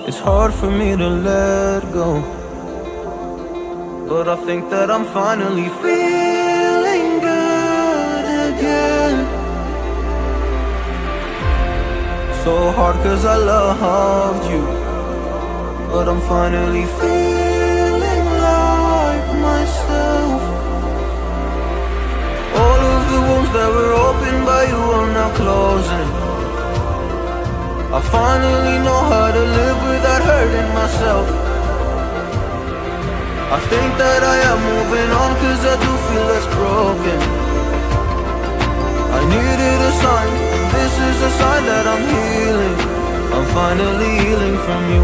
It's hard for me to let go, but I think that I'm finally feeling good again. So hard 'cause I loved you, but I'm finally feeling like myself. All of the wounds that were opened by you are now closing. I finally know how to live without hurting myself. I think that I am moving on 'cause I do feel less broken. I needed a sign, this is a sign that I'm healing. I'm finally healing from you.